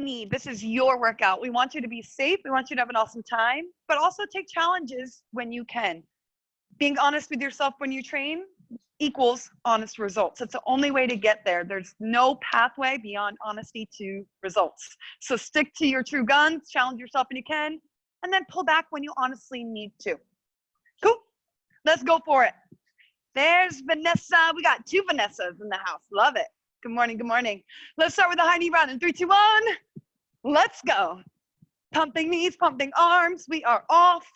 need. This is your workout. We want you to be safe. We want you to have an awesome time, but also take challenges when you can. Being honest with yourself when you train equals honest results. That's the only way to get there. There's no pathway beyond honesty to results. So stick to your true guns, challenge yourself when you can, and then pull back when you honestly need to. Cool. Let's go for it. There's Vanessa. We got 2 Vanessas in the house. Love it. Good morning. Good morning. Let's start with the high knee run in 3, 2, 1. Let's go. Pumping knees, pumping arms. We are off.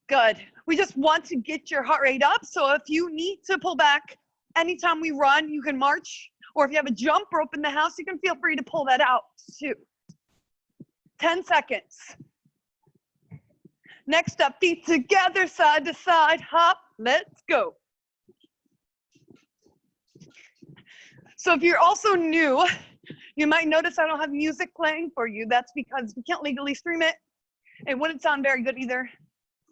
Good. We just want to get your heart rate up. So if you need to pull back, anytime we run, you can march. Or if you have a jump rope in the house, you can feel free to pull that out too. 10 seconds. Next up, feet together, side to side, hop. Let's go. So if you're also new, you might notice I don't have music playing for you. That's because we can't legally stream it. It wouldn't sound very good either.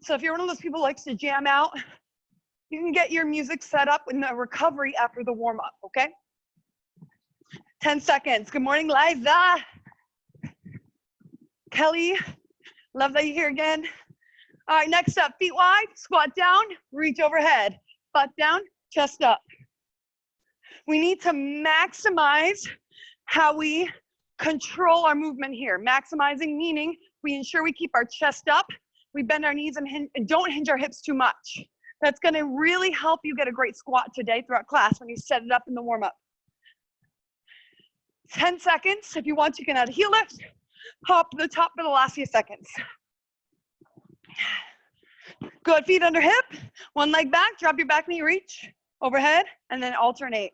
So if you're one of those people who likes to jam out, you can get your music set up in the recovery after the warm up, okay? 10 seconds. Good morning, Liza. Kelly, love that you're here again. All right, next up, feet wide, squat down, reach overhead, butt down, chest up. We need to maximize how we control our movement here. Maximizing meaning we ensure we keep our chest up, we bend our knees and don't hinge our hips too much. That's gonna really help you get a great squat today throughout class when you set it up in the warm up. 10 seconds. If you want, you can add a heel lift, hop to the top for the last few seconds. Good, feet under hip, one leg back, drop your back knee, reach overhead, and then alternate.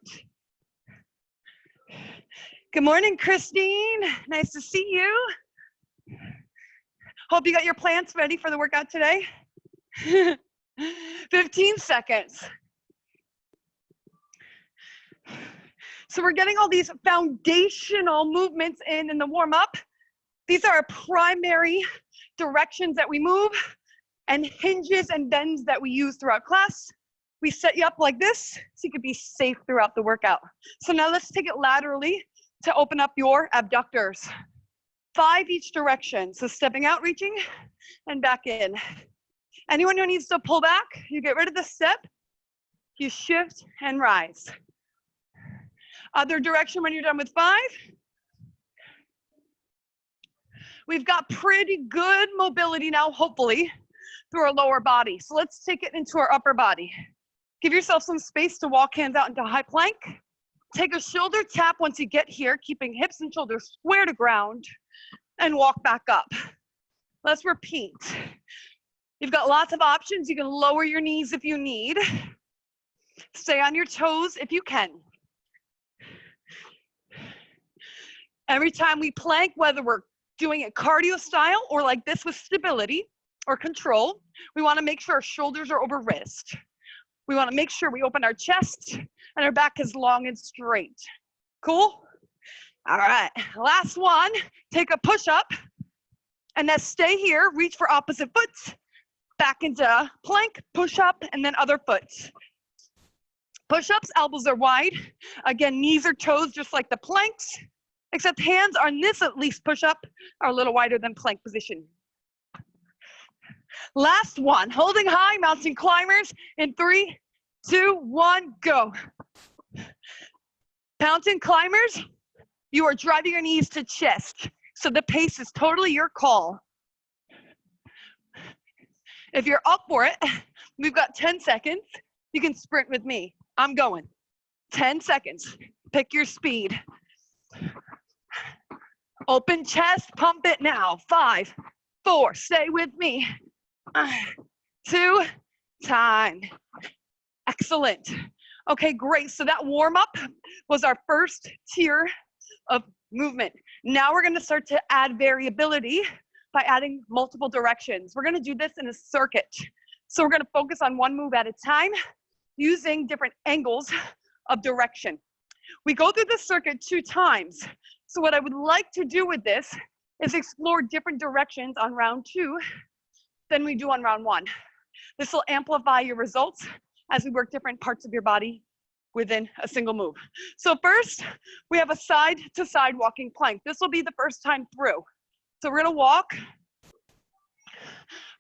Good morning, Christine. Nice to see you. Hope you got your plants ready for the workout today. 15 seconds. So we're getting all these foundational movements in the warm up. These are our primary directions that we move and hinges and bends that we use throughout class. We set you up like this so you can be safe throughout the workout. So now let's take it laterally to open up your abductors. 5 each direction. So stepping out, reaching, and back in. Anyone who needs to pull back, you get rid of the step, you shift and rise. Other direction when you're done with 5. We've got pretty good mobility now, hopefully, through our lower body. So let's take it into our upper body. Give yourself some space to walk hands out into high plank. Take a shoulder tap once you get here, keeping hips and shoulders square to ground, and walk back up. Let's repeat. You've got lots of options. You can lower your knees if you need. Stay on your toes if you can. Every time we plank, whether we're doing it cardio style or like this with stability or control, we want to make sure our shoulders are over wrist. We want to make sure we open our chest and our back is long and straight. Cool? All right, last one. Take a push-up and then stay here, reach for opposite foot, back into plank, push-up, and then other foot. Push-ups, elbows are wide. Again, knees or toes just like the planks, except hands on this at least push-up are a little wider than plank position. Last one, holding high, mountain climbers in 3, 2, 1, go. Mountain climbers, you are driving your knees to chest. So the pace is totally your call. If you're up for it, we've got 10 seconds. You can sprint with me. I'm going. 10 seconds. Pick your speed. Open chest, pump it now. 5, 4, stay with me. 2, time. Excellent. Okay, great. So that warm up was our first tier of movement. Now we're gonna start to add variability by adding multiple directions. We're gonna do this in a circuit. So we're gonna focus on one move at a time using different angles of direction. We go through the circuit 2 times. So what I would like to do with this is explore different directions on round 2 than we do on round 1. This will amplify your results as we work different parts of your body within a single move. So first, we have a side to side walking plank. This will be the first time through. So we're gonna walk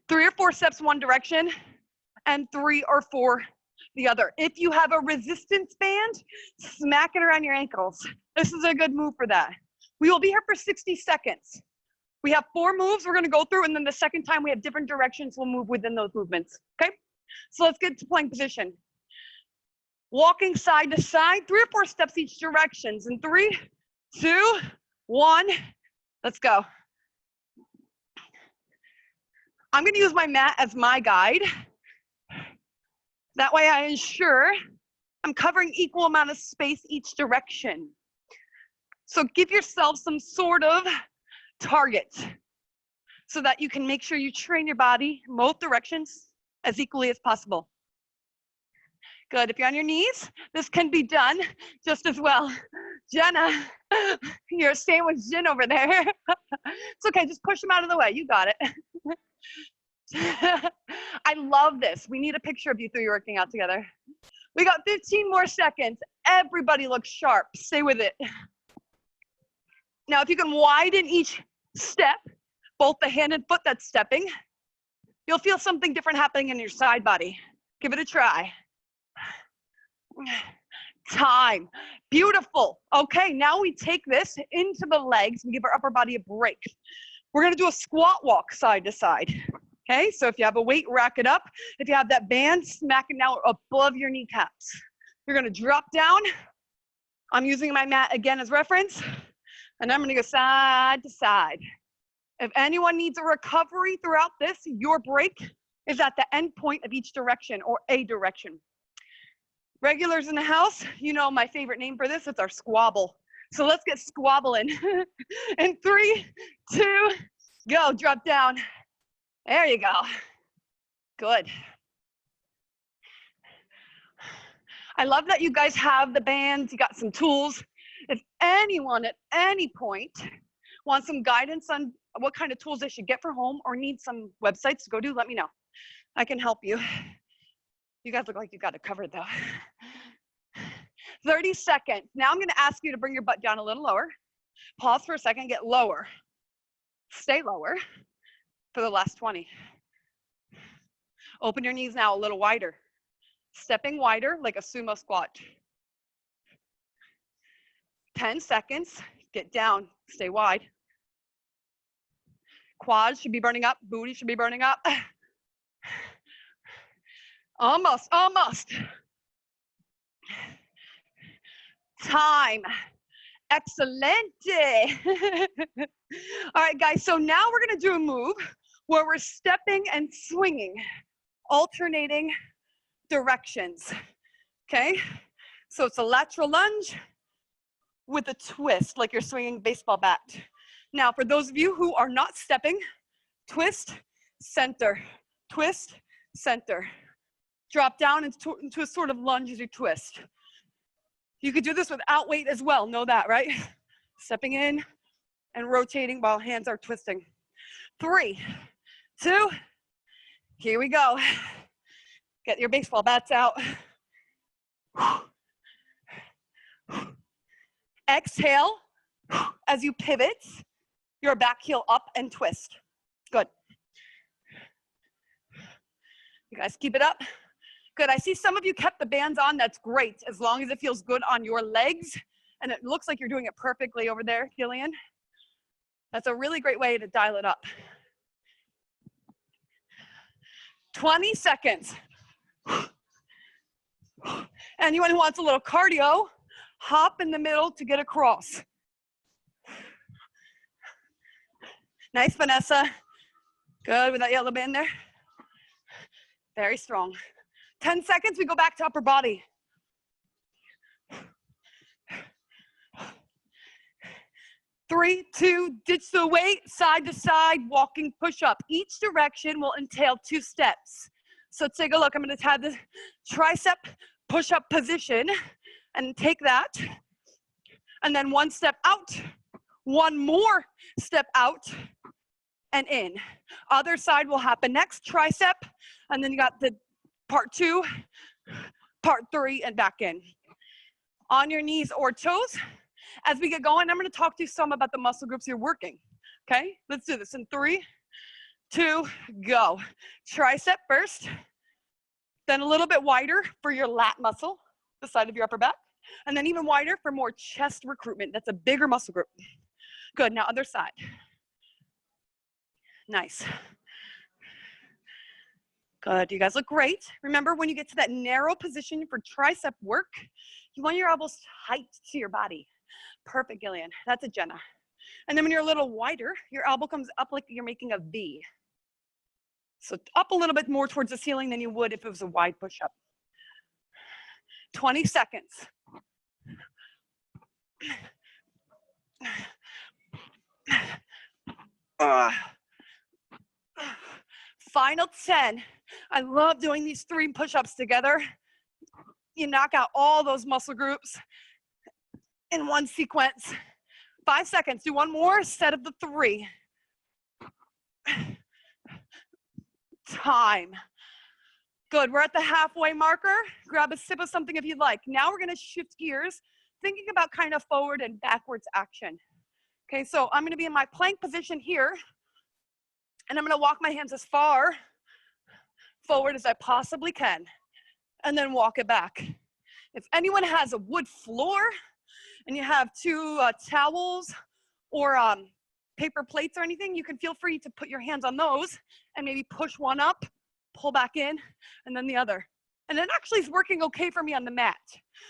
3 or 4 steps one direction and 3 or 4 the other. If you have a resistance band, smack it around your ankles. This is a good move for that. We will be here for 60 seconds. We have 4 moves we're gonna go through, and then the second time we have different directions, we'll move within those movements, okay? So let's get to plank position. Walking side to side, 3 or 4 steps each directions. In 3, 2, 1, let's go. I'm gonna use my mat as my guide. That way I ensure I'm covering equal amount of space each direction. So give yourself some sort of target so that you can make sure you train your body in both directions as equally as possible. Good, if you're on your knees, this can be done just as well. Jenna, you're staying with Jen over there. It's okay, just push them out of the way, you got it. I love this. We need a picture of you three working out together. We got 15 more seconds. Everybody looks sharp, stay with it. Now, if you can widen each step, both the hand and foot that's stepping, you'll feel something different happening in your side body. Give it a try. Time. Beautiful. Okay, now we take this into the legs and give our upper body a break. We're gonna do a squat walk side to side. Okay, so if you have a weight, rack it up. If you have that band, smack it now above your kneecaps. You're gonna drop down. I'm using my mat again as reference, and I'm gonna go side to side. If anyone needs a recovery throughout this, your break is at the end point of each direction or a direction. Regulars in the house, you know my favorite name for this, it's our squabble. So let's get squabbling. In 3, 2, go, drop down. There you go. Good. I love that you guys have the bands, you got some tools. If anyone at any point wants some guidance on what kind of tools they should get for home or need some websites to go do, let me know. I can help you. You guys look like you got it covered though. 30 seconds. Now I'm gonna ask you to bring your butt down a little lower. Pause for a second, get lower. Stay lower for the last 20. Open your knees now a little wider. Stepping wider like a sumo squat. 10 seconds, get down, stay wide. Quads should be burning up, booty should be burning up. Almost, almost. Time. Excelente. All right, guys, so now we're gonna do a move where we're stepping and swinging, alternating directions, okay? So it's a lateral lunge with a twist, like you're swinging a baseball bat. Now, for those of you who are not stepping, twist, center, twist, center. Drop down into a sort of lunge as you twist. You could do this without weight as well, know that, right? Stepping in and rotating while hands are twisting. 3, 2, here we go. Get your baseball bats out. Exhale as you pivot your back heel up and twist. Good. You guys keep it up. Good, I see some of you kept the bands on, that's great, as long as it feels good on your legs, and it looks like you're doing it perfectly over there, Gillian. That's a really great way to dial it up. 20 seconds. Anyone who wants a little cardio, hop in the middle to get across. Nice, Vanessa. Good, with that yellow band there. Very strong. 10 seconds, we go back to upper body. 3, 2, ditch the weight, side to side, walking push-up. Each direction will entail 2 steps. So take a look, I'm gonna have the tricep push-up position and take that. And then 1 step out, 1 more step out and in. Other side will happen next, tricep, and then you got the part 2, part 3, and back in. on your knees or toes. As we get going, I'm gonna talk to you some about the muscle groups you're working. Okay, let's do this in 3, 2, go. Tricep first, then a little bit wider for your lat muscle, the side of your upper back, and then even wider for more chest recruitment. That's a bigger muscle group. Good, now other side. Nice. Good, you guys look great. Remember, when you get to that narrow position for tricep work, you want your elbows tight to your body. Perfect, Gillian. That's a Jenna. And then when you're a little wider, your elbow comes up like you're making a V. So up a little bit more towards the ceiling than you would if it was a wide push-up. 20 seconds. Final 10. I love doing these 3 push-ups together. You knock out all those muscle groups in one sequence. 5 seconds. Do one more set of the 3. Time. Good. We're at the halfway marker. Grab a sip of something if you'd like. Now we're going to shift gears, thinking about kind of forward and backwards action. Okay, so I'm going to be in my plank position here, and I'm going to walk my hands as far forward as I possibly can, and then walk it back. If anyone has a wood floor and you have 2 towels or paper plates or anything, you can feel free to put your hands on those and maybe push one up, pull back in, and then the other. And it actually is working okay for me on the mat.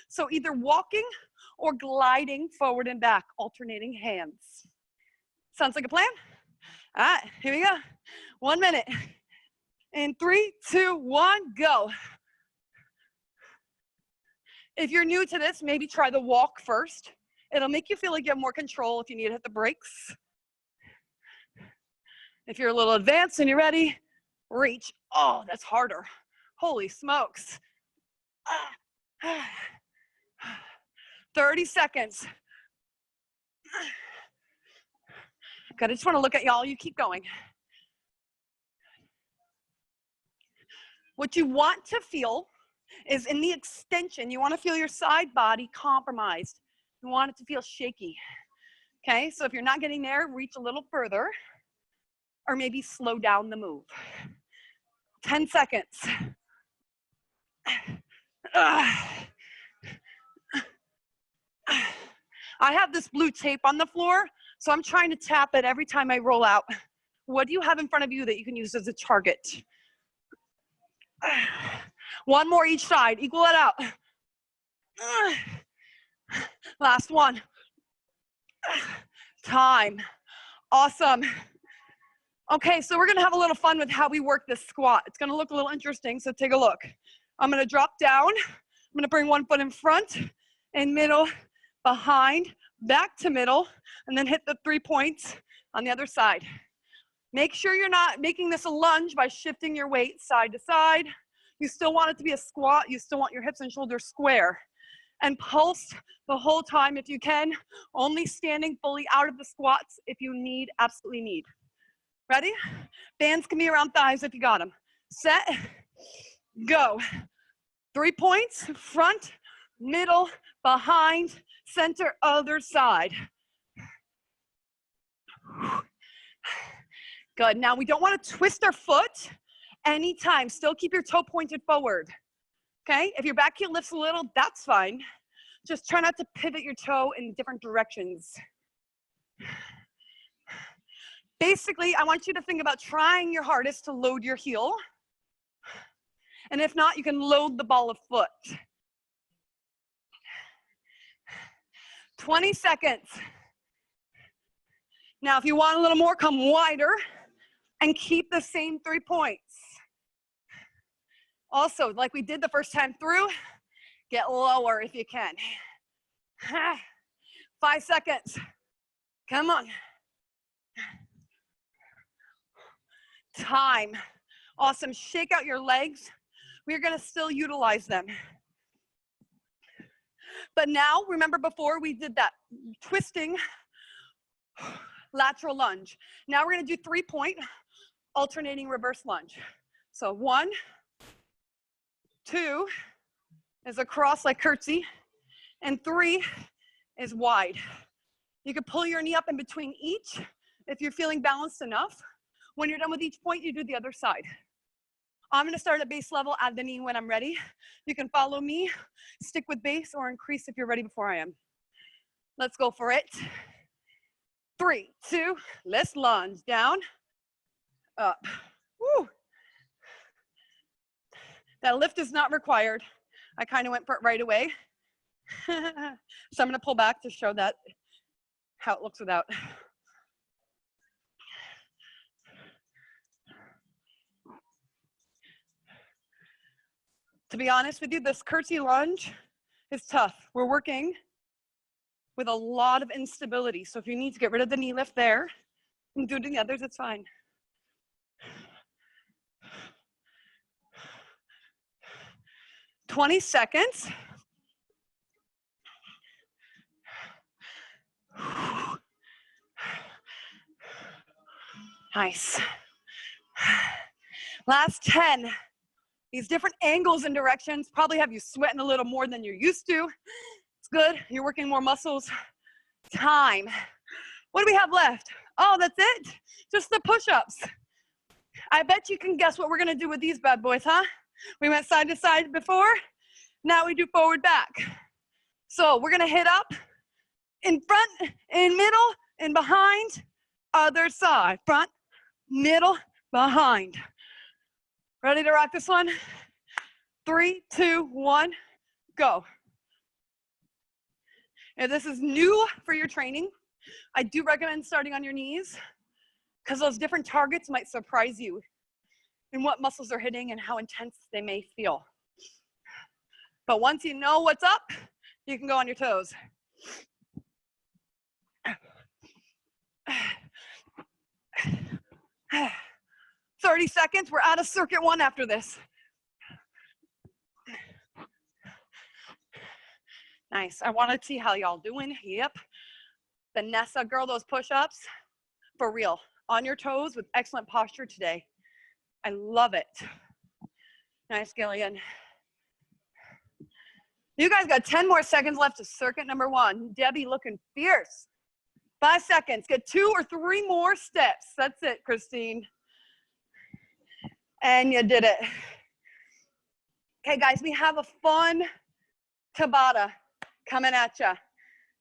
So either walking or gliding forward and back, alternating hands. Sounds like a plan? All right, here we go. 1 minute. In 3, 2, 1, go. If you're new to this, maybe try the walk first. It'll make you feel like you have more control if you need to hit the brakes. If you're a little advanced and you're ready, reach. Oh, that's harder. Holy smokes. 30 seconds. Good, I just want to look at y'all. You keep going. What you want to feel is in the extension, you want to feel your side body compromised. You want it to feel shaky. Okay, so if you're not getting there, reach a little further, or maybe slow down the move. 10 seconds. I have this blue tape on the floor, so I'm trying to tap it every time I roll out. What do you have in front of you that you can use as a target? 1 more each side, equal it out. Last one. Time. Awesome. Okay, so we're gonna have a little fun with how we work this squat. It's gonna look a little interesting, so take a look. I'm gonna drop down. I'm gonna bring 1 foot in front, in middle, behind, back to middle, and then hit the 3 points on the other side. Make sure you're not making this a lunge by shifting your weight side to side. You still want it to be a squat. You still want your hips and shoulders square. And pulse the whole time if you can, only standing fully out of the squats if you need, absolutely need. Ready? Bands can be around thighs if you got them. Set, go. 3 points, front, middle, behind, center, other side. Good, now we don't want to twist our foot anytime. Still keep your toe pointed forward. Okay, if your back heel lifts a little, that's fine. Just try not to pivot your toe in different directions. Basically, I want you to think about trying your hardest to load your heel. And if not, you can load the ball of foot. 20 seconds. Now, if you want a little more, come wider and keep the same 3 points. Also, like we did the first time through, get lower if you can. 5 seconds. Come on. Time. Awesome. Shake out your legs. We're going to still utilize them. But now, remember before we did that twisting lateral lunge. Now we're going to do 3 point alternating reverse lunge. So 1, 2 is a cross like curtsy. and 3 is wide. You could pull your knee up in between each if you're feeling balanced enough. When you're done with each point, you do the other side. I'm gonna start at base level, add the knee when I'm ready. You can follow me, stick with base, or increase if you're ready before I am. Let's go for it. 3, 2, let's lunge. Down, up. Woo. That lift is not required. I kind of went for it right away. So I'm gonna pull back to show that how it looks without. To be honest with you, this curtsy lunge is tough. We're working with a lot of instability. So if you need to get rid of the knee lift there and do it in the others, it's fine. "20 seconds. Nice. Last 10. These different angles and directions probably have you sweating a little more than you're used to. It's good. You're working more muscles. Time. What do we have left? Oh, that's it? Just the push-ups. I bet you can guess what we're gonna do with these bad boys, huh? We went side to side before. Now we do forward back. So we're gonna hit up in front, in middle, and behind, other side. Front, middle, behind. Ready to rock this one? 3, 2, 1, go. If this is new for your training, I do recommend starting on your knees because those different targets might surprise you in what muscles are hitting and how intense they may feel. But once you know what's up, you can go on your toes. 30 seconds, we're out of circuit 1 after this. Nice, I wanna see how y'all doing. Yep, Vanessa girl, those push-ups, for real. On your toes with excellent posture today. I love it. Nice, Gillian. You guys got 10 more seconds left to circuit number 1. Debbie looking fierce. 5 seconds, get 2 or 3 more steps. That's it, Christine. And you did it. Okay, guys, we have a fun Tabata coming at you.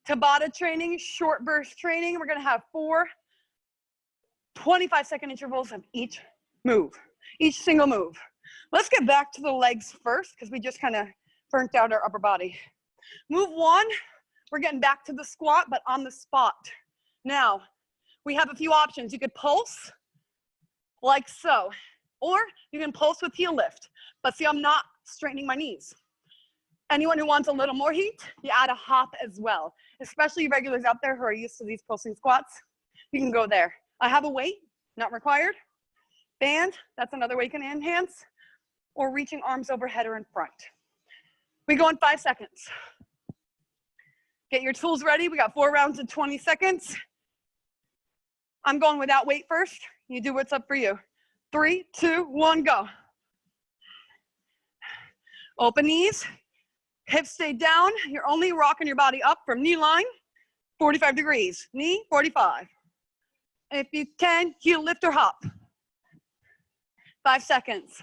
Tabata training, short burst training. We're gonna have 4 25-second intervals of each move, each single move. Let's get back to the legs first because we just kind of burnt out our upper body. Move 1, we're getting back to the squat, but on the spot. Now, we have a few options. You could pulse like so, or you can pulse with heel lift. But see, I'm not straightening my knees. Anyone who wants a little more heat, you add a hop as well. Especially regulars out there who are used to these pulsing squats, you can go there. I have a weight, not required. Band, that's another way you can enhance. Or reaching arms overhead or in front. We go in 5 seconds. Get your tools ready. We got 4 rounds of 20 seconds. I'm going without weight first. You do what's up for you. 3, 2, 1, go. Open knees, hips stay down. You're only rocking your body up from knee line, 45 degrees. Knee, 45. If you can, heel lift or hop. 5 seconds.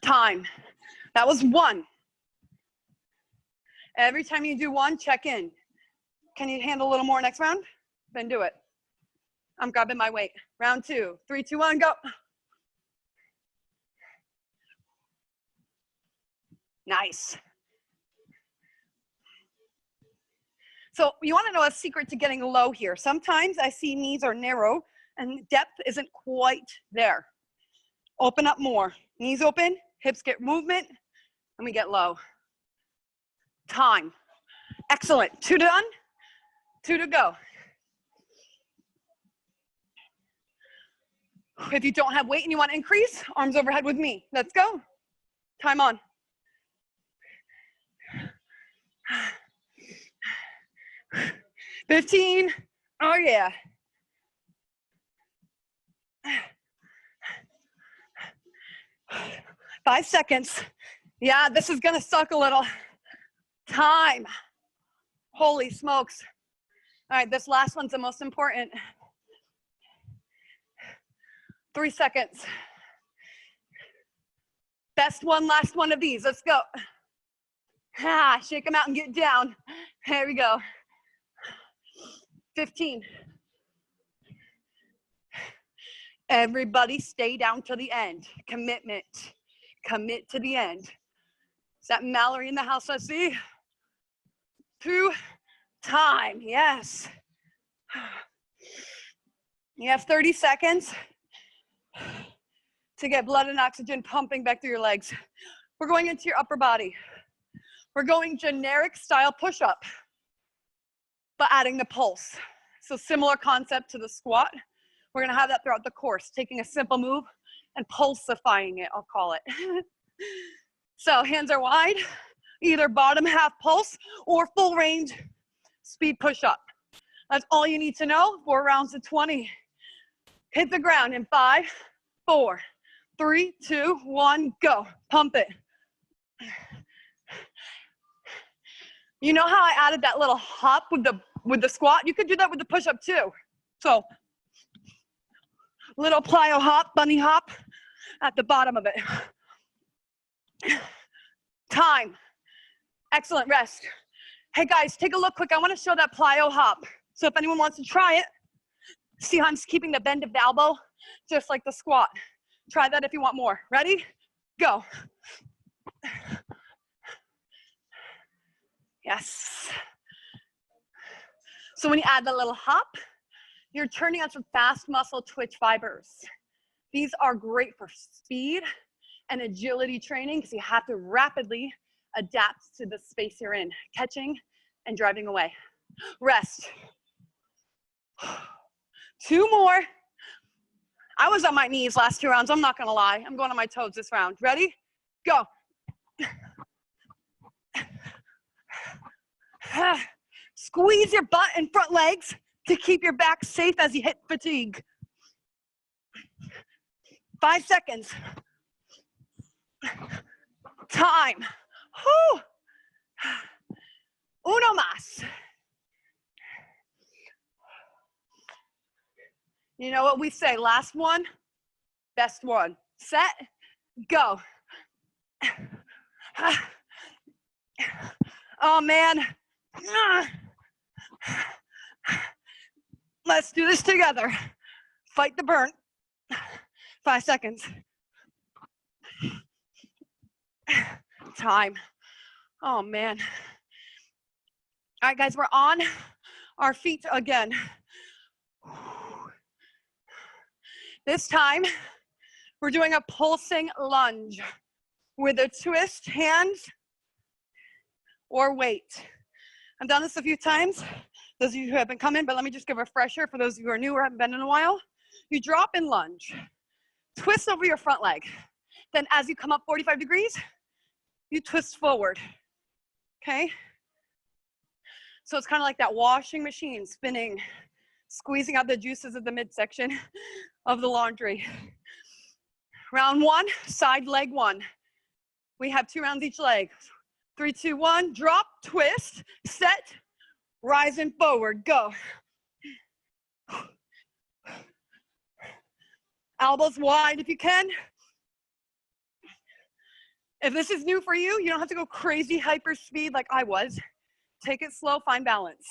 Time. That was 1. Every time you do 1, check in. Can you handle a little more next round? Then do it. I'm grabbing my weight. Round 2. 3, 2, 1, go. Nice. So you want to know a secret to getting low here. Sometimes I see knees are narrow and depth isn't quite there. Open up more. Knees open, hips get movement, and we get low. Time. Excellent. 2 done, 2 to go. If you don't have weight and you want to increase, arms overhead with me. Let's go. Time on. $15. Oh yeah. $5 seconds. Yeah, this is gonna suck a little. Time. Holy smokes. All right, this last one's the most important. 3 seconds. Best one, last one of these. Let's go. Shake them out and get down. There we go. 15. Everybody stay down to the end. Commitment. Commit to the end. Is that Mallory in the house? I see. 2. Time. Yes. You have 30 seconds to get blood and oxygen pumping back through your legs. We're going into your upper body. We're going generic style push-up, but adding the pulse. So similar concept to the squat. We're gonna have that throughout the course, taking a simple move and pulsifying it, I'll call it. So hands are wide, either bottom half pulse or full range speed push-up. That's all you need to know. 4 rounds of 20. Hit the ground in 5, 4, 3, 2, 1, go. Pump it. You know how I added that little hop with the squat? You could do that with the push-up too. So, little plyo hop, bunny hop at the bottom of it. Time. Excellent, rest. Hey guys, take a look quick. I want to show that plyo hop. So if anyone wants to try it, see how I'm keeping the bend of the elbow, just like the squat. Try that if you want more. Ready? Go. Yes. So when you add the little hop, you're turning on some fast muscle twitch fibers. These are great for speed and agility training because you have to rapidly adapt to the space you're in, catching and driving away. Rest. 2 more. I was on my knees last 2 rounds. I'm not gonna lie. I'm going on my toes this round. Ready? Go. Squeeze your butt and front legs to keep your back safe as you hit fatigue. 5 seconds. Time. Whew. Uno más. You know what we say, last one, best one. Set, go. Oh man. Let's do this together. Fight the burn. 5 seconds. Time. Oh man. All right, guys, we're on our feet again. This time, we're doing a pulsing lunge with a twist, hands or weight. I've done this a few times, those of you who have been coming, but let me just give a refresher for those of you who are new or haven't been in a while. You drop and lunge, twist over your front leg. Then as you come up 45 degrees, you twist forward, okay? So it's kind of like that washing machine spinning, squeezing out the juices of the midsection of the laundry. Round 1, side leg 1. We have 2 rounds each leg. 3, 2, 1, drop, twist, set, rise and forward, go. Elbows wide if you can. If this is new for you, you don't have to go crazy hyper speed like I was. Take it slow, find balance.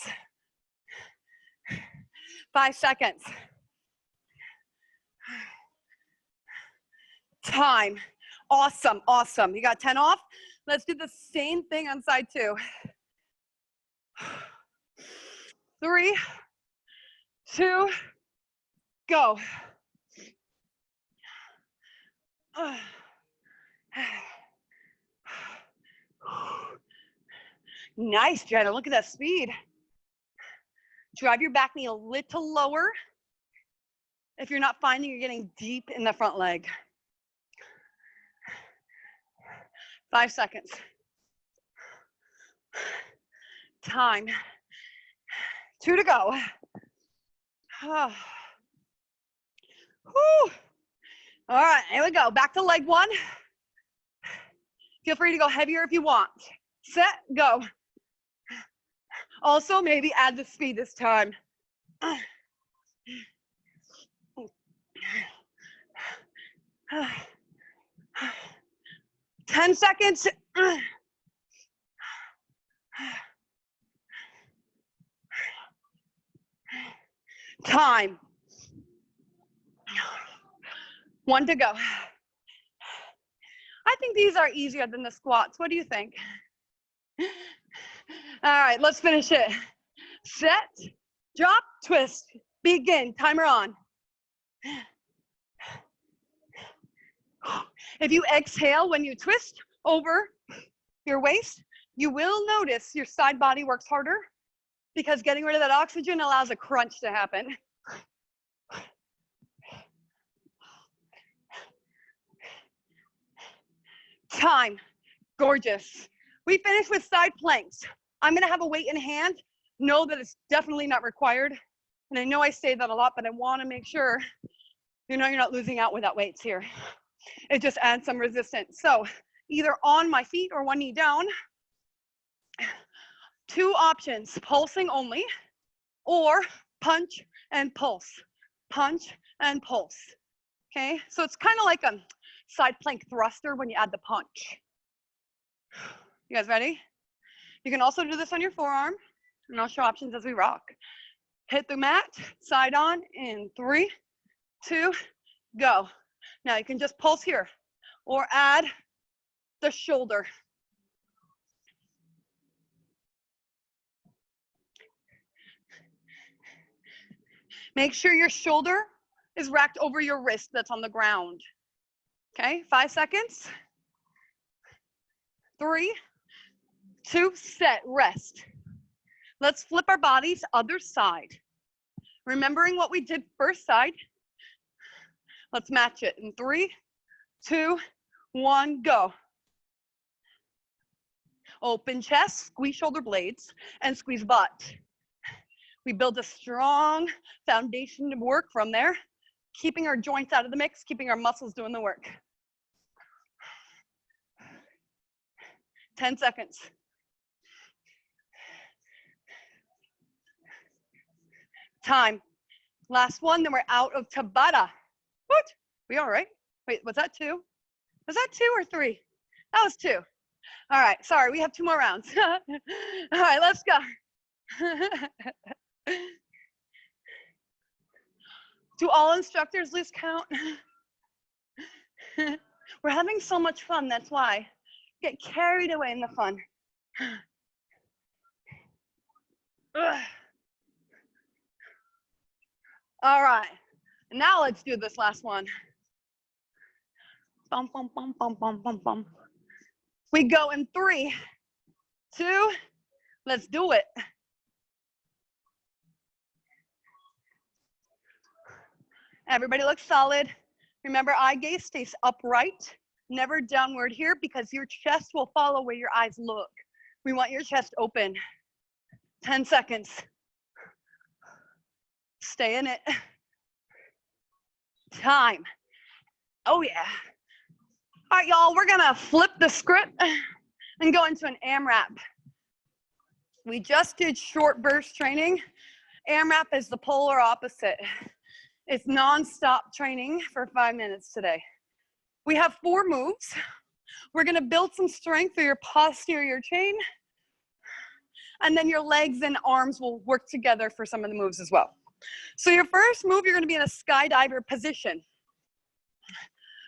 5 seconds. Time. Awesome, awesome. You got 10 off? Let's do the same thing on side 2. 3, 2, go. Nice, Jenna. Look at that speed. Drive your back knee a little lower if you're not finding you're getting deep in the front leg. 5 seconds. Time. 2 to go. All right, here we go. Back to leg 1. Feel free to go heavier if you want. Set, go. Also, maybe add the speed this time. 10 seconds. Time. 1 to go. I think these are easier than the squats. What do you think? All right, let's finish it. Set, drop, twist, begin. Timer on. If you exhale when you twist over your waist, you will notice your side body works harder because getting rid of that oxygen allows a crunch to happen. Time. Gorgeous. We finished with side planks. I'm gonna have a weight in hand. Know that it's definitely not required. And I know I say that a lot, but I wanna make sure you know you're not losing out without weights here. It just adds some resistance. So either on my feet or one knee down. 2 options, pulsing only or punch and pulse. Punch and pulse. Okay, so it's kind of like a side plank thruster when you add the punch. You guys ready? You can also do this on your forearm, and I'll show options as we rock. Hit the mat, side on, in 3, 2, go. Now you can just pulse here, or add the shoulder. Make sure your shoulder is racked over your wrist that's on the ground. Okay, 5 seconds. 3, 2, set, rest. Let's flip our bodies other side. Remembering what we did first side. Let's match it in 3, 2, 1, go. Open chest, squeeze shoulder blades, and squeeze butt. We build a strong foundation to work from there, keeping our joints out of the mix, keeping our muscles doing the work. 10 seconds. Time. Last one, then we're out of Tabata. What? We all right? Wait, was that 2? Was that 2 or 3? That was 2. All right, sorry, we have 2 more rounds. All right, let's go. Do all instructors lose count? We're having so much fun, that's why. Get carried away in the fun. All right, now let's do this last one. Bum, bum, bum, bum, bum, bum, bum. We go in 3, 2, let's do it. Everybody looks solid. Remember, eye gaze stays upright, never downward here, because your chest will follow where your eyes look. We want your chest open. 10 seconds. Stay in it. Time. Oh yeah. All right, y'all, we're gonna flip the script and go into an AMRAP. We just did short burst training. AMRAP is the polar opposite. It's non-stop training for 5 minutes today. We have 4 moves. We're gonna build some strength through your posterior chain, and then your legs and arms will work together for some of the moves as well. So your first move, you're gonna be in a skydiver position.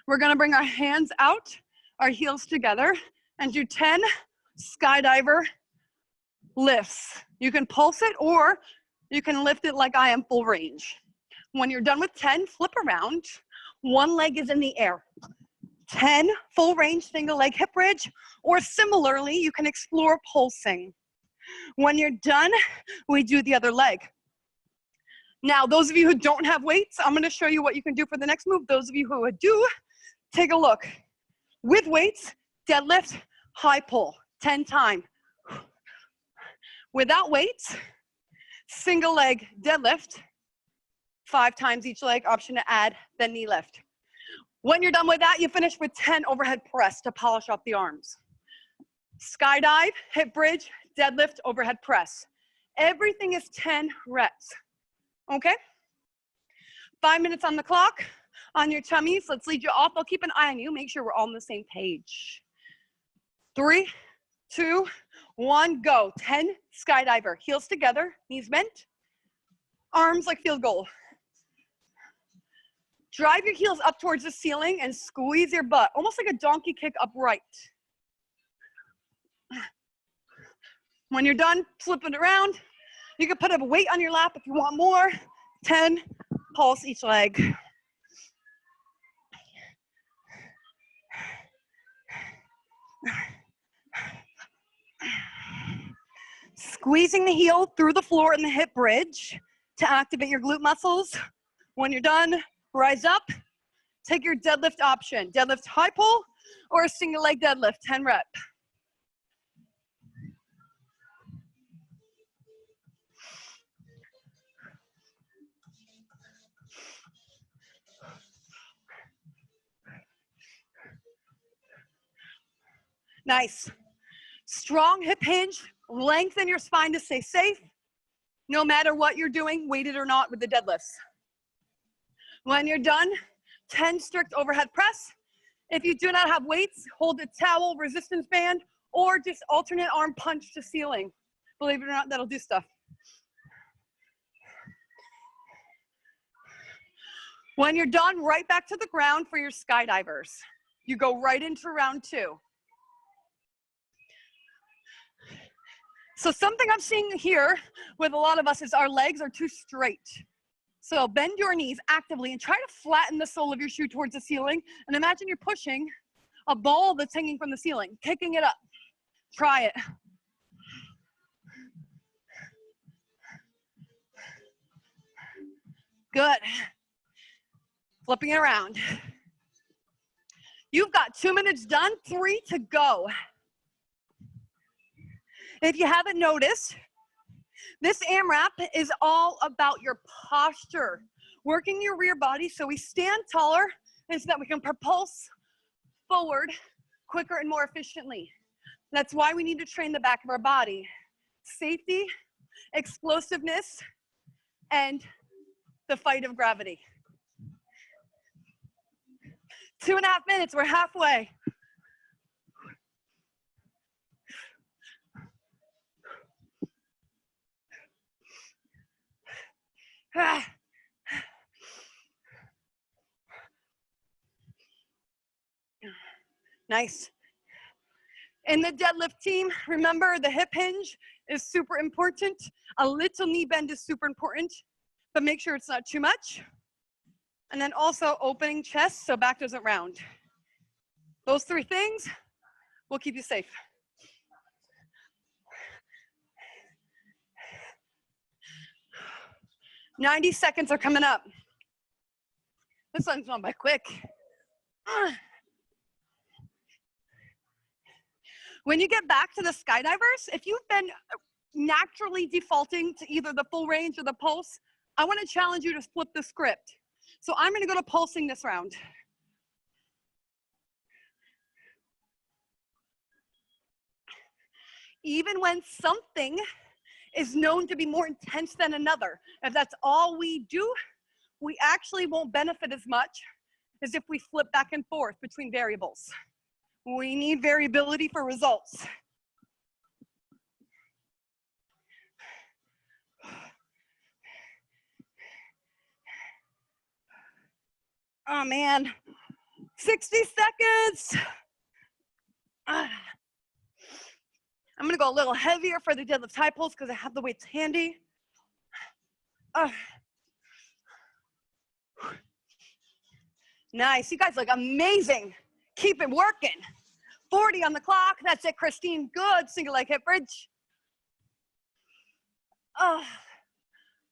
We're gonna bring our hands out, our heels together, and do 10 skydiver lifts. You can pulse it, or you can lift it like I am, full range. When you're done with 10, flip around. One leg is in the air. 10, full range, single leg hip bridge, or similarly, you can explore pulsing. When you're done, we do the other leg. Now, those of you who don't have weights, I'm gonna show you what you can do for the next move. Those of you who do, take a look. With weights, deadlift, high pull, 10 times. Without weights, single leg deadlift, 5 times each leg, option to add the knee lift. When you're done with that, you finish with 10 overhead press to polish off the arms. Skydive, hip bridge, deadlift, overhead press. Everything is 10 reps, okay? 5 minutes on the clock, on your tummies. Let's lead you off. I'll keep an eye on you. Make sure we're all on the same page. 3, 2, 1, go. 10, skydiver. Heels together, knees bent, arms like field goal. Drive your heels up towards the ceiling and squeeze your butt, almost like a donkey kick upright. When you're done, flip it around. You can put a weight on your lap if you want more. 10, pulse each leg. Squeezing the heel through the floor in the hip bridge to activate your glute muscles. When you're done, rise up. Take your deadlift option. Deadlift high pull or a single leg deadlift, 10 rep. Nice. Strong hip hinge. Lengthen your spine to stay safe, no matter what you're doing, weighted or not, with the deadlifts. When you're done, 10 strict overhead press. If you do not have weights, hold a towel, resistance band, or just alternate arm punch to ceiling. Believe it or not, that'll do stuff. When you're done, right back to the ground for your skydivers. You go right into round 2. So something I'm seeing here with a lot of us is our legs are too straight. So bend your knees actively and try to flatten the sole of your shoe towards the ceiling. And imagine you're pushing a ball that's hanging from the ceiling, kicking it up. Try it. Good. Flipping it around. You've got 2 minutes done, 3 to go. If you haven't noticed, this AMRAP is all about your posture, working your rear body so we stand taller and so that we can propulse forward quicker and more efficiently. That's why we need to train the back of our body. Safety, explosiveness, and the fight of gravity. 2.5 minutes, we're halfway. Nice. In the deadlift team, remember the hip hinge is super important. A little knee bend is super important, but make sure it's not too much. And then also opening chest so back doesn't round. Those 3 things will keep you safe. "90 seconds are coming up. This one's going by quick. When you get back to the skydivers, if you've been naturally defaulting to either the full range or the pulse, I want to challenge you to flip the script. So I'm going to go to pulsing this round. Even when something is known to be more intense than another, if that's all we do, we actually won't benefit as much as if we flip back and forth between variables. We need variability for results. Oh man, 60 seconds. I'm gonna go a little heavier for the deadlift high pulse because I have the weights handy. Nice, you guys look amazing. Keep it working. 40 on the clock, that's it, Christine. Good, single leg hip bridge.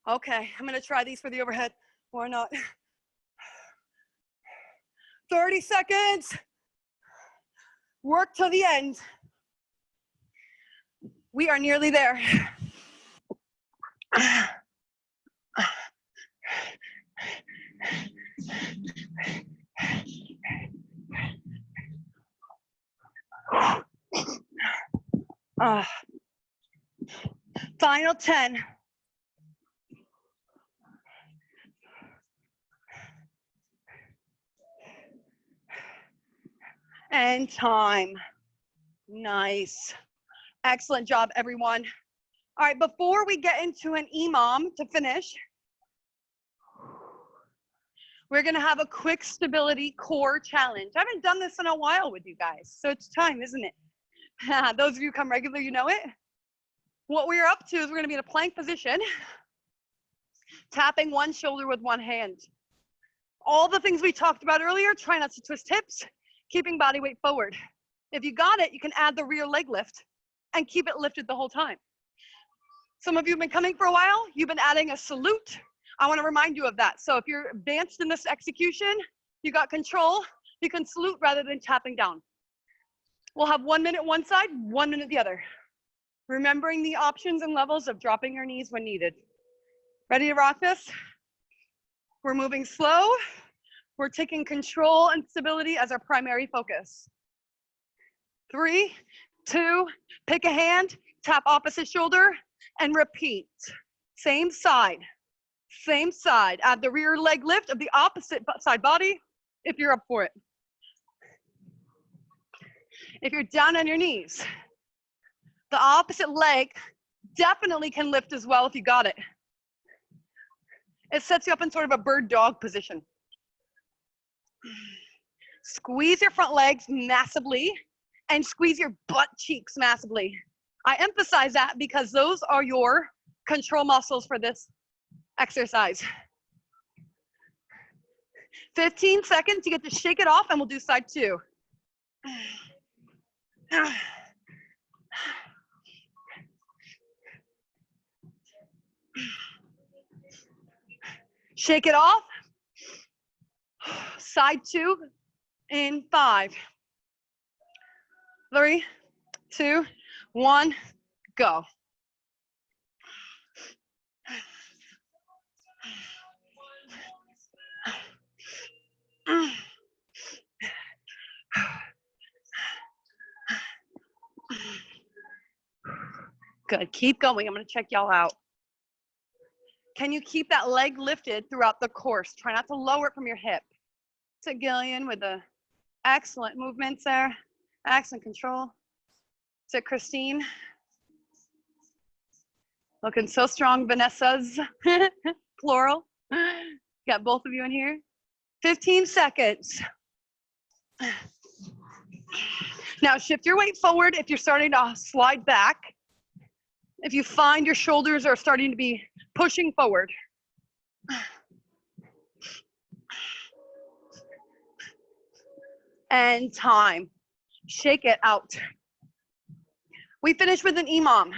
Okay, I'm gonna try these for the overhead, or not. 30 seconds. Work till the end. We are nearly there. Final 10. And time. Nice. Excellent job, everyone. All right, before we get into an EMOM to finish, we're gonna have a quick stability core challenge. I haven't done this in a while with you guys, so it's time, isn't it? Those of you who come regular, you know it. What we're up to is we're gonna be in a plank position, tapping one shoulder with one hand. All the things we talked about earlier, try not to twist hips, keeping body weight forward. If you got it, you can add the rear leg lift and keep it lifted the whole time. Some of you have been coming for a while, you've been adding a salute. I wanna remind you of that. So if you're advanced in this execution, you got control, you can salute rather than tapping down. We'll have 1 minute one side, 1 minute the other. Remembering the options and levels of dropping your knees when needed. Ready to rock this? We're moving slow. We're taking control and stability as our primary focus. 3, 2, pick a hand, tap opposite shoulder, and repeat. Same side, same side. Add the rear leg lift of the opposite side body if you're up for it. If you're down on your knees, the opposite leg definitely can lift as well if you got it. It sets you up in sort of a bird dog position. Squeeze your front legs massively and squeeze your butt cheeks massively. I emphasize that because those are your control muscles for this exercise. 15 seconds, you get to shake it off and we'll do side 2. Shake it off. Side 2 in 5, 3, 2, 1, go. Good, keep going. I'm gonna check y'all out. Can you keep that leg lifted throughout the course? Try not to lower it from your hip. To Gillian with the excellent movements there. Excellent control. To Christine. Looking so strong, Vanessa's, plural. Got both of you in here. 15 seconds. Now shift your weight forward if you're starting to slide back. If you find your shoulders are starting to be pushing forward. And time. Shake it out. We finish with an EMOM.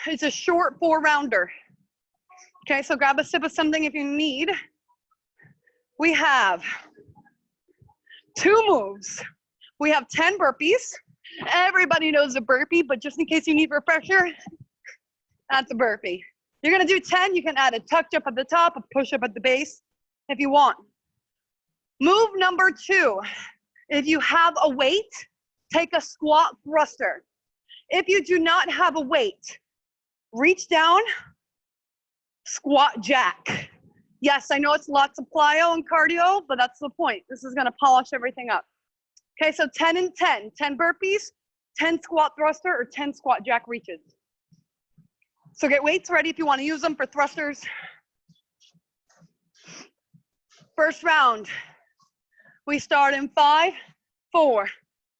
It's a short 4-rounder. Okay, so grab a sip of something if you need. We have 2 moves. We have 10 burpees. Everybody knows a burpee, but just in case you need refresher, that's a burpee. You're gonna do 10, you can add a tuck up at the top, a push up at the base if you want. Move number 2, if you have a weight, take a squat thruster. If you do not have a weight, reach down, squat jack. Yes, I know it's lots of plyo and cardio, but that's the point. This is gonna polish everything up. Okay, so 10 and 10, 10 burpees, 10 squat thruster, or 10 squat jack reaches. So get weights ready if you wanna use them for thrusters. First round, we start in 5, 4,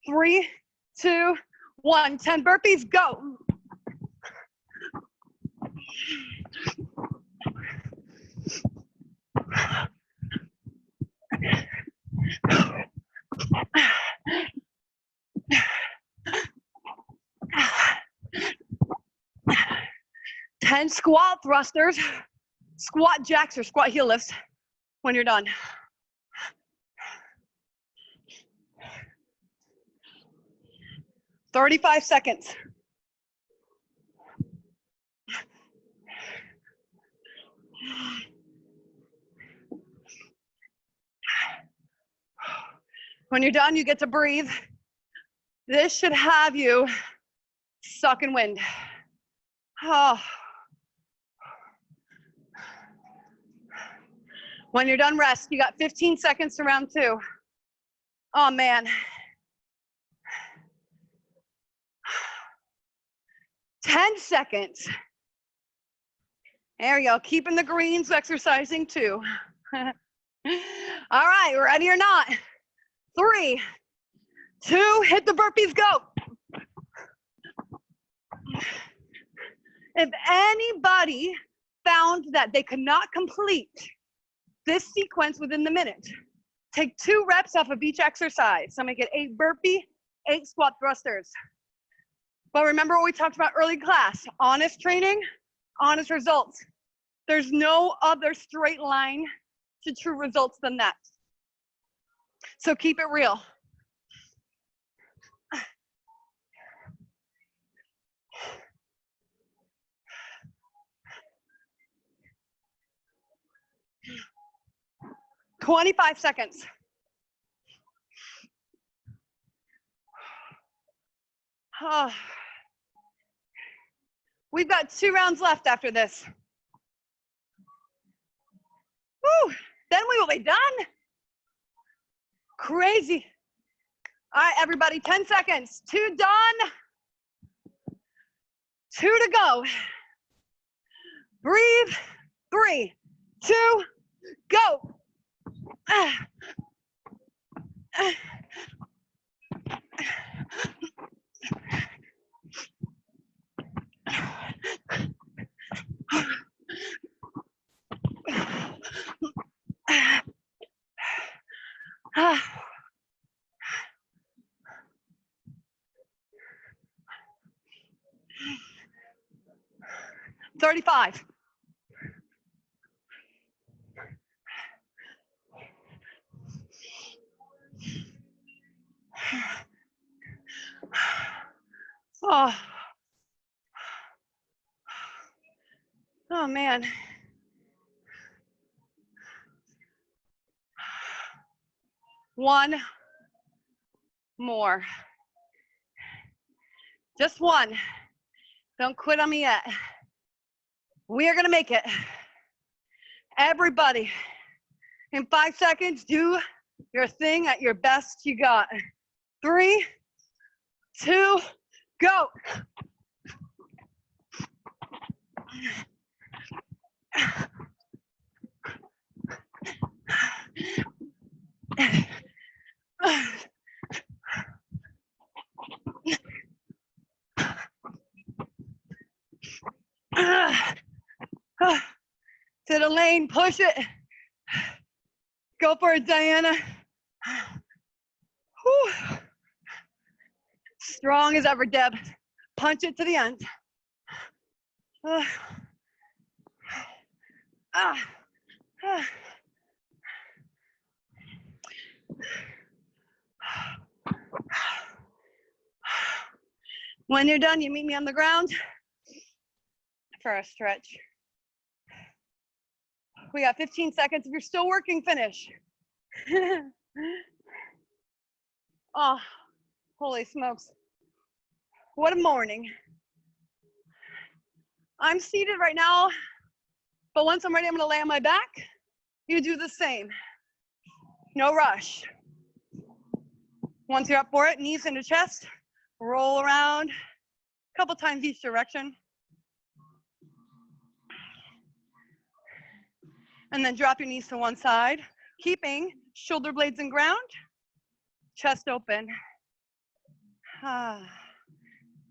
3, 2, 1. 10 burpees, go. Ten squat thrusters, squat jacks or squat heel lifts when you're done. "35 seconds. When you're done, you get to breathe. This should have you sucking wind. Oh. When you're done, rest. You got 15 seconds to round 2. Oh, man. 10 seconds. There we go. Keeping the greens, exercising too. All right, ready or not? 3, 2, hit the burpees, go. If anybody found that they could not complete this sequence within the minute, take 2 reps off of each exercise. So make it 8 burpee, 8 squat thrusters. But remember what we talked about early class, honest training, honest results. There's no other straight line to true results than that. So keep it real. "25 seconds. Oh. We've got 2 rounds left after this. Woo, then we will be done. Crazy. All right, everybody, 10 seconds. 2 done. 2 to go. Breathe. 3, 2, go. 35. Oh. Oh, man. One more. Just one. Don't quit on me yet. We are going to make it. Everybody, in 5 seconds, do your thing at your best you got. 3, 2, go. To the lane, push it. Go for it, Diana. Whew. Strong as ever, Deb. Punch it to the end. When you're done, you meet me on the ground for a stretch. We got 15 seconds. If you're still working, finish. Oh, holy smokes. What a morning. I'm seated right now, but once I'm ready, I'm gonna lay on my back. You do the same. No rush. Once you're up for it, knees into chest, roll around a couple times each direction. And then drop your knees to one side, keeping shoulder blades in ground, chest open. A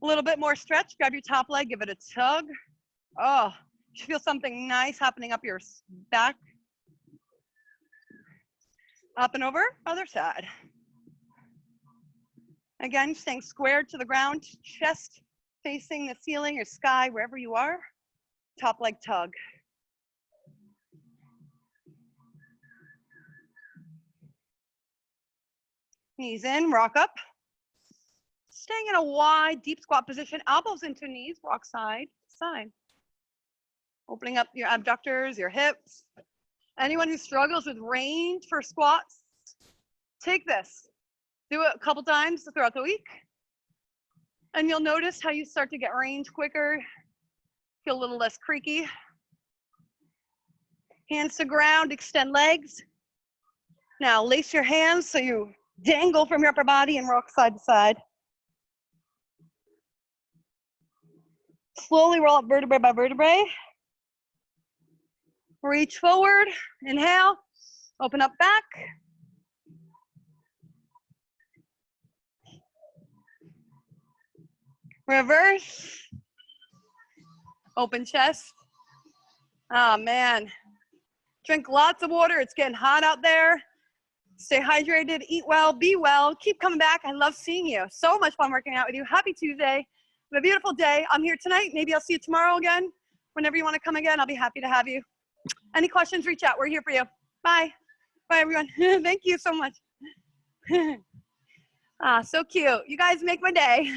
little bit more stretch, grab your top leg, give it a tug. Oh, you feel something nice happening up your back. Up and over, other side. Again, staying squared to the ground, chest facing the ceiling or sky, wherever you are. Top leg tug. Knees in, rock up. Staying in a wide, deep squat position, elbows into knees, rock side to side. Opening up your abductors, your hips. Anyone who struggles with range for squats, take this. Do it a couple times throughout the week. And you'll notice how you start to get range quicker. Feel a little less creaky. Hands to ground, extend legs. Now lace your hands so you dangle from your upper body and rock side to side. Slowly roll up vertebrae by vertebrae. Reach forward, inhale, open up back. Reverse, open chest. Oh man, drink lots of water, it's getting hot out there. Stay hydrated, eat well, be well, keep coming back. I love seeing you. So much fun working out with you. Happy Tuesday. Have a beautiful day. I'm here tonight. Maybe I'll see you tomorrow again. Whenever you want to come again, I'll be happy to have you. Any questions, reach out. We're here for you. Bye. Bye, everyone. Thank you so much. So cute. You guys make my day.